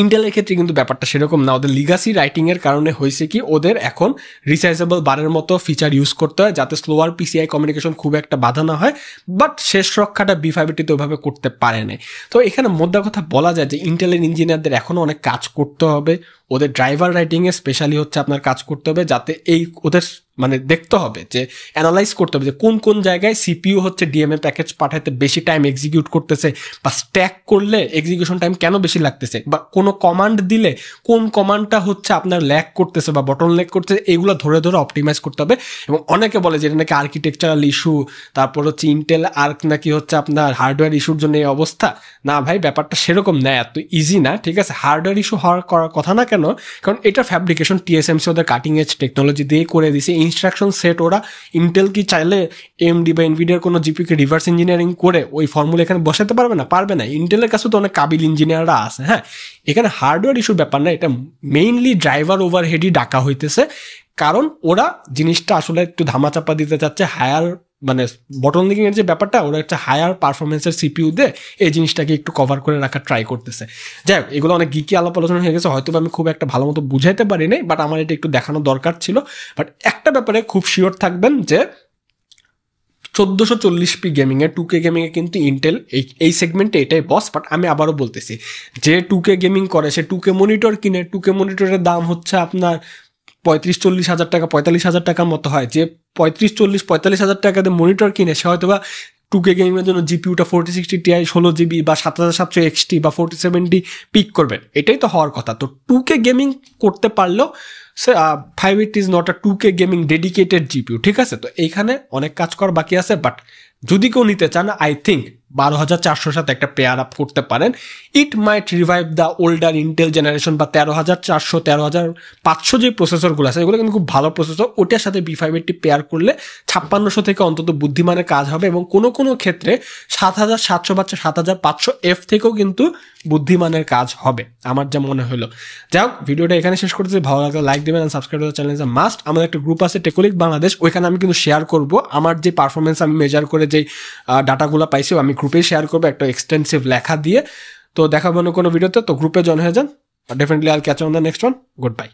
ইন্টেলের ক্ষেত্রে কিন্তু ব্যাপারটা সেরকম না। ওদের লিগাসি রাইটিংয়ের কারণে হয়েছে কি, ওদের এখন রিসাইজেবল বারের মতো ফিচার ইউজ করতে হয় যাতে স্লোয়ার পিসিআই কমিউনিকেশন খুব একটা বাধা না হয়, বাট শেষ রক্ষাটা B580 ওইভাবে করতে পারে না। তো এখানে মোদ্দা কথা বলা যায় যে ইন্টেলের ইঞ্জিনিয়ারদের এখনও অনেক কাজ করতে হবে, ওদের ড্রাইভার রাইটিংয়ে স্পেশালি হচ্ছে আপনার কাজ করতে হবে, যাতে এই ওদের মানে দেখতে হবে যে অ্যানালাইজ করতে হবে যে কোন কোন জায়গায় সিপিইউ হচ্ছে ডিএমএ প্যাকেজ পাঠাতে বেশি টাইম এক্সিকিউট করতেছে, বা স্ট্যাক করলে এক্সিকিউশন টাইম কেন বেশি লাগতেছে, বা কোনো কমান্ড দিলে কোন কমান্ডটা হচ্ছে আপনার ল্যাগ করতেছে বা বটল ল্যাগ করতেছে, এগুলো ধরে ধরে অপটিমাইজ করতে হবে। এবং অনেকে বলে যে এটা নাকি আর্কিটেকচারাল ইস্যু, তারপর হচ্ছে ইন্টেল আর্ক নাকি হচ্ছে আপনার হার্ডওয়্যার ইস্যুর জন্য এই অবস্থা। না ভাই, ব্যাপারটা সেরকম না, এত ইজি না, ঠিক আছে। হার্ডওয়্যার ইস্যু করার কথা না কেন, কারণ এটা ফ্যাব্রিকেশন টিএসএমসি ওদের কাটিং এজ টেকনোলজি দিয়ে করে দিছে, ইনস্ট্রাকশন সেট ওরা ইন্টেল কি চাইলে এএমডি বা এনভিডিয়ার কোনো জিপিকে রিভার্স ইঞ্জিনিয়ারিং করে ওই ফর্মুলা এখানে বসাতে পারবে না? পারবে না। ইন্টেলের কাছে তো অনেক কাবিল ইঞ্জিনিয়াররা আছে। হ্যাঁ, এখানে হার্ডওয়্যার ইস্যুর ব্যাপার না, এটা মেইনলি ড্রাইভার ওভারহেডই ডাকা হইতেছে, কারণ ওরা জিনিসটা আসলে একটু ধামাচাপা দিতে চাচ্ছে হায়ার মানে বটলনেকিং এর যে ব্যাপারটা, ওরা একটা হায়ার পারফরমেন্সের সিপিইউ দিয়ে এই জিনিসটাকে একটু কভার করে রাখার ট্রাই করতেছে। যাই হোক, এগুলো অনেক গিকি আলাপ আলোচনা হয়ে গেছে, হয়তো আমি খুব একটা ভালো মতো বুঝাইতে পারি নাই, বাট আমার এটা একটু দেখানো দরকার ছিল। বাট একটা ব্যাপারে খুব শিওর থাকবেন যে 1440p গেমিংয়ে 2K গেমিংয়ে কিন্তু ইন্টেল এই সেগমেন্টে এটাই বস। বাট আমি আবারও বলতেছি, যে 2K গেমিং করে সে 2K মনিটর কিনে, 2K মনিটরের দাম হচ্ছে আপনার 35-40 হাজার টাকা, 45 হাজার টাকার মতো হয়। যে 35-40-45 হাজার টাকা দিয়ে মনিটর কিনে সে হয়তো বা 2K গেমিংয়ের জন্য জিপিউটা 4060 Ti 16GB বা 7700 XT বা 4070 পিক করবেন, এটাই তো হওয়ার কথা। তো 2K গেমিং করতে পারলেও 580 is not a 2K gaming dedicated GPU, ঠিক আছে। তো এইখানে অনেক কাজ করা বাকি আছে, বাট যদি কেউ নিতে চান আই থিঙ্ক 12400 সাথে একটা পেয়ার আপ করতে পারেন। It might revive the older Intel generation বা 13400 13500 যে প্রসেসরগুলো আছে এগুলো কিন্তু খুব ভালো প্রসেসর, ওটার সাথে B580 পেয়ার করলে 5600 থেকে অন্তত বুদ্ধিমানের কাজ হবে, এবং কোনো কোনো ক্ষেত্রে 7700 বা 7500F থেকেও কিন্তু বুদ্ধিমানের কাজ হবে, আমার যা মনে হলো। যাই হোক, ভিডিওটা এখানে শেষ করতেছি। ভালো লাগলে লাইক দেবেন, সাবস্ক্রাইব করতে চ্যানেল মাস্ট। আমাদের একটা গ্রুপ আছে টেকনিক বাংলাদেশ, ওইখানে আমি কিন্তু শেয়ার করব আমার যে পারফরমেন্স আমি মেজার করে যে ডাটাগুলো পাইছি, আমি গ্রুপে শেয়ার করবো একটা এক্সটেন্সিভ লেখা দিয়ে। তো দেখাবো কোনো ভিডিওতে, তো গ্রুপে জয়েন হয়ে যান। ডেফিনেটলি আইল catch on the next one. Good bye.